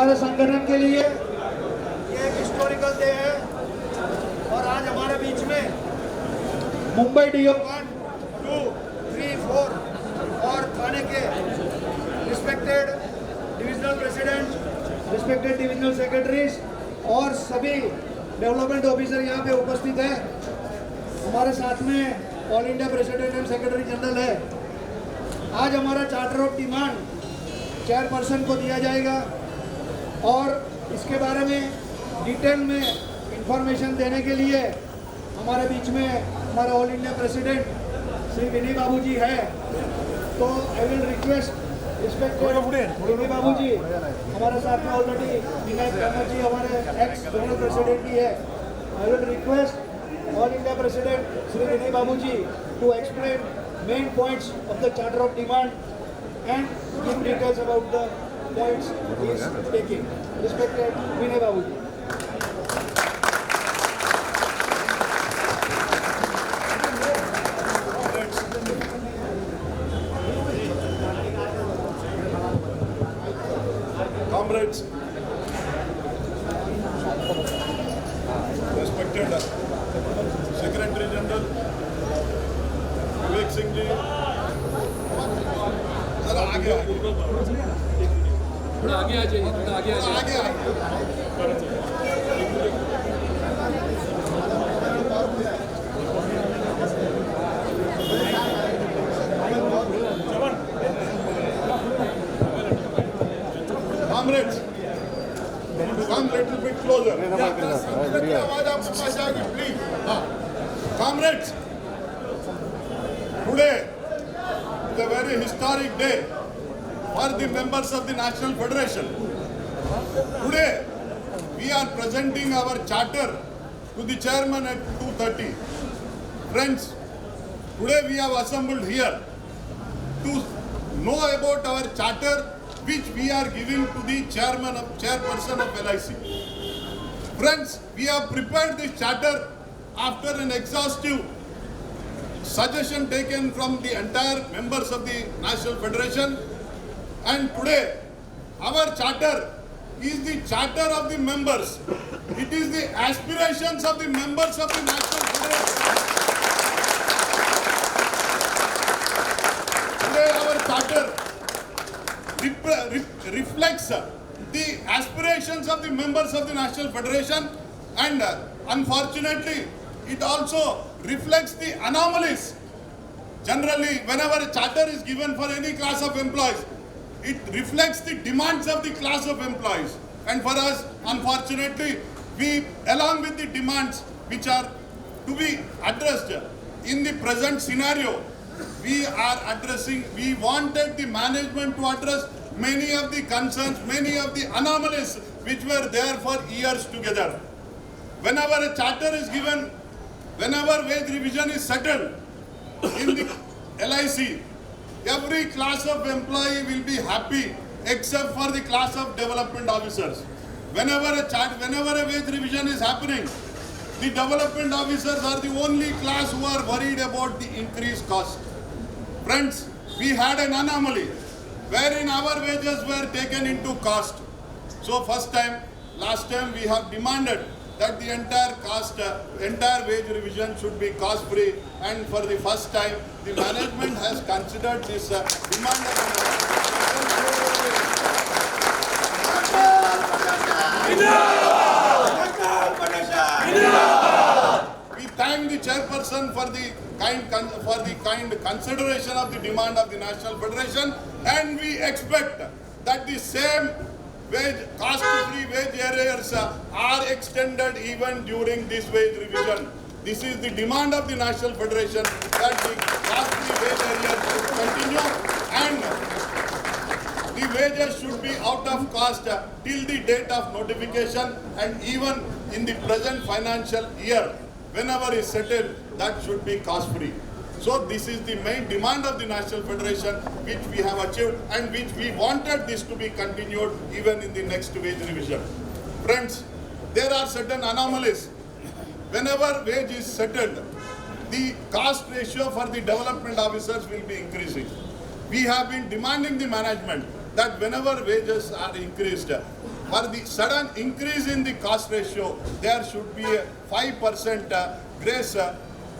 हमारे संगठन के लिए ये एक हिस्टोरिकल डे है और आज हमारे बीच में मुंबई डीओ 1, 2, 3, 4 और थाने के respected divisional president, respected divisional secretaries और सभी डेवलपमेंट ऑफिसर यहाँ पे उपस्थित है। हमारे साथ में all India president and secretary general है। आज हमारा चार्टर ऑफ डिमांड चेयरपर्सन को दिया जाएगा और इसके बारे में डिटेल में इंफॉर्मेशन देने के लिए हमारे बीच में हमारे all India president Shri Vinay Babu जी है। तो आई विल रिक्वेस्ट रिस्पेक्टेड विनय बाबू जी, हमारे साथ में ऑलरेडी विनय बाबू जी हमारे एक्स जनरल प्रेसिडेंट भी है। I will request all India president Shri Vinay Babu ji to explain main points of the charter of demand and give details about the points he is taking. Respected Vinay Babu ji. Comrades, respected Secretary General Vivek Singh ji, आगे थोड़ा आगे आ जाइए, थोड़ा आगे आ जाइए। Comrades, come little bit closer. आवाज आपको पास आएगी, please. Comrades, today is a very historic day for the members of the National Federation. Today, we are presenting our charter to the chairman at 2:30. Friends, today we have assembled here to know about our charter which we are giving to the chairperson of LIC. Friends, we have prepared this charter after an exhaustive suggestion taken from the entire members of the National Federation, and today our charter is the charter of the members. It is the aspirations of the members of the National Federation. Today our charter reflects the aspirations of the members of the National Federation, and unfortunately it also reflects the anomalies. Generally, whenever a charter is given for any class of employees, it reflects the demands of the class of employees. And for us, unfortunately, we, along with the demands which are to be addressed in the present scenario, we wanted the management to address many of the concerns, many of the anomalies which were there for years together. Whenever a charter is given, whenever wage revision is settled in the LIC, every class of employee will be happy except for the class of development officers. Whenever a wage revision is happening, the development officers are the only class who are worried about the increased cost. Friends, we had an anomaly wherein our wages were taken into cost. So last time we have demanded that the entire wage revision should be cost free, and for the first time the management has considered this demand of We thank the chairperson for the kind consideration of the demand of the National Federation, and we expect that the same cost-free wage arrears are extended even during this wage revision. This is the demand of the National Federation, that the cost-free wage arrears should continue and the wages should be out of cost till the date of notification, and even in the present financial year, whenever is settled, that should be cost-free. So this is the main demand of the National Federation, which we have achieved and which we wanted this to be continued even in the next wage revision. Friends, there are certain anomalies. Whenever wage is settled, the cost ratio for the development officers will be increasing. We have been demanding the management that whenever wages are increased, for the sudden increase in the cost ratio, there should be a 5% grace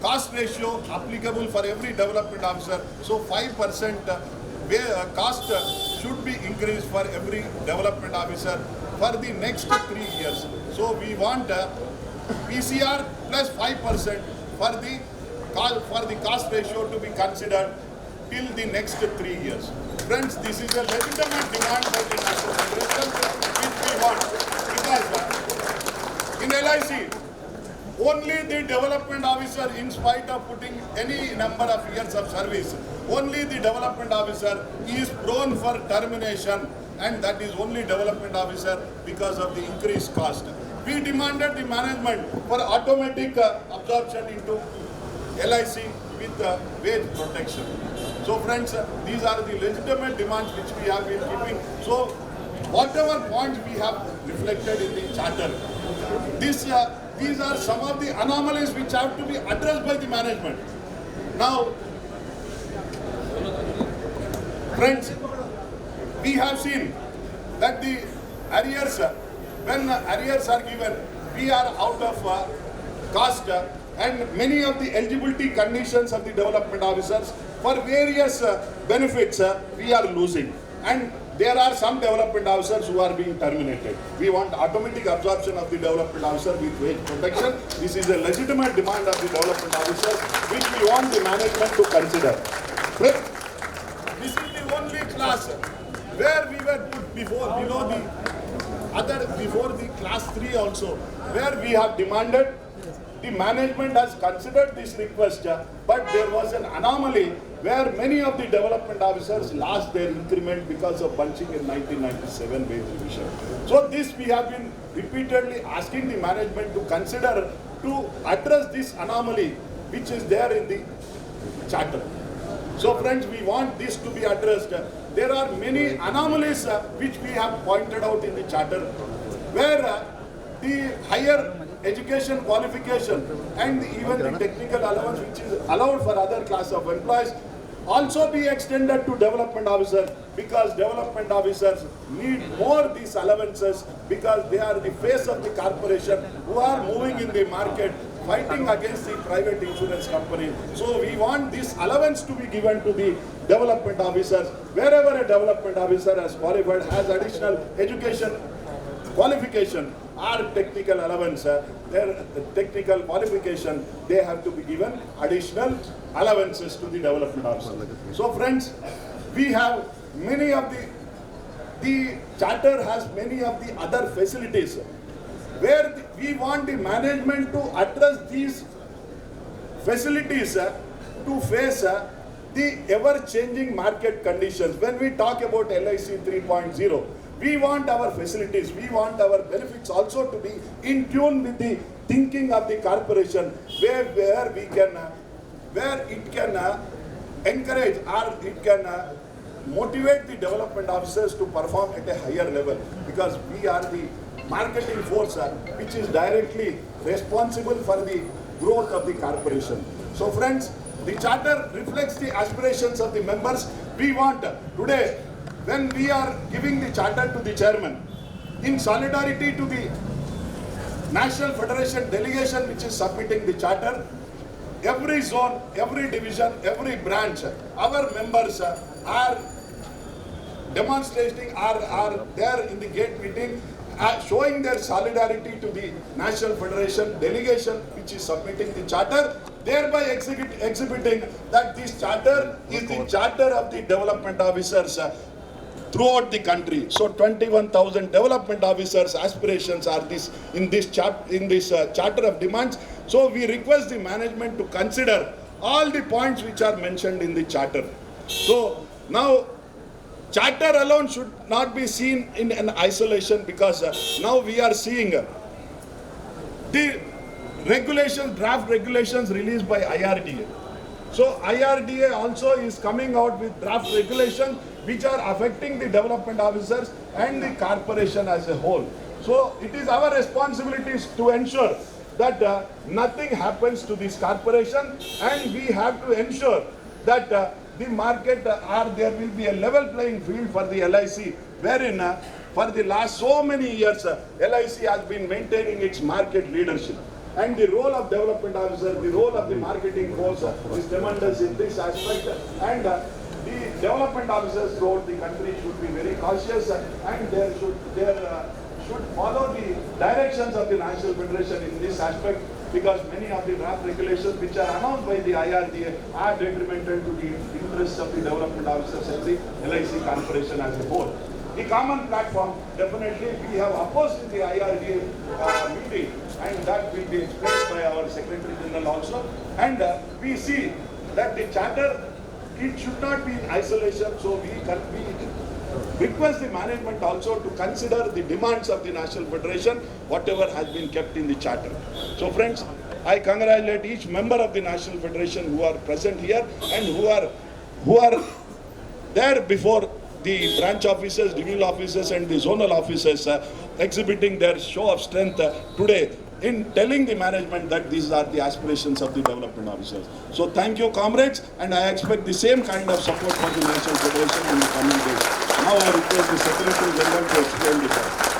cost ratio applicable for every development officer. So 5% cost should be increased for every development officer for the next 3 years. So we want PCR plus 5% for the cost ratio to be considered till the next 3 years. Friends, this is a legitimate demand by the National Federation which we want, because in LIC, only the development officer, in spite of putting any number of years of service, only the development officer is prone for termination, and that is only development officer because of the increased cost. We demanded the management for automatic absorption into LIC with wage protection. So friends, these are the legitimate demands which we have been keeping. So whatever points we have reflected in the charter, these are some of the anomalies which have to be addressed by the management. Now, friends, we have seen that the arrears, when arrears are given, we are out of cost, and many of the eligibility conditions of the development officers for various benefits we are losing, and there are some development officers who are being terminated. We want automatic absorption of the development officer with wage protection. This is a legitimate demand of the development officers which we want the management to consider. This is the only class where we were put before the class 3 also, where we have demanded. The management has considered this request, but there was an anomaly where many of the development officers lost their increment because of bunching in 1997 wage revision. So this we have been repeatedly asking the management to consider to address this anomaly which is there in the charter. So friends, we want this to be addressed. There are many anomalies which we have pointed out in the charter, where the higher education qualification and even the technical allowance which is allowed for other class of employees also be extended to development officers, because development officers need more these allowances, because they are the face of the corporation who are moving in the market fighting against the private insurance company. So we want this allowance to be given to the development officers. Wherever a development officer has qualified, has additional education qualification or technical allowance, their technical qualification, they have to be given additional allowances to the development officer. So friends, we have many of the charter has many of the other facilities where we want the management to address these facilities to face the ever-changing market conditions. When we talk about LIC 3.0, we want our facilities, we want our benefits also to be in tune with the thinking of the corporation, where we can, where it can encourage or it can motivate the development officers to perform at a higher level, because we are the marketing force which is directly responsible for the growth of the corporation. So friends, the charter reflects the aspirations of the members. We want today, when we are giving the charter to the chairman, in solidarity to the National Federation delegation which is submitting the charter, every zone, every division, every branch, our members are demonstrating, are there in the gate meeting, showing their solidarity to the National Federation delegation which is submitting the charter, thereby exhibiting that this charter is the charter of the development officers throughout the country. So 21,000 development officers' aspirations are in this charter of demands. So we request the management to consider all the points which are mentioned in the charter. So now, charter alone should not be seen in an isolation, because now we are seeing the regulations, draft regulations released by IRDA. So IRDA also is coming out with draft regulations which are affecting the development officers and the corporation as a whole. So it is our responsibilities to ensure that nothing happens to this corporation, and we have to ensure that the market or there will be a level playing field for the LIC, wherein for the last so many years LIC has been maintaining its market leadership. And the role of development officer, the role of the marketing force is tremendous in this aspect. And the development officers throughout the country should be very cautious and there should follow the directions of the National Federation in this aspect, because many of the draft regulations which are announced by the IRDA are detrimental to the interests of the development officers and the LIC corporation as a whole. The common platform, definitely we have opposed in the IRDA meeting, and that will be explained by our Secretary General also. And we see that the charter, it should not be in isolation, so we request the management also to consider the demands of the National Federation, whatever has been kept in the charter. So friends, I congratulate each member of the National Federation who are present here and who are there before the branch officers, divisional officers and the zonal officers exhibiting their show of strength today in telling the management that these are the aspirations of the development officers. So thank you, comrades, and I expect the same kind of support for the National Federation in the coming days. Now I request the Secretary General to explain the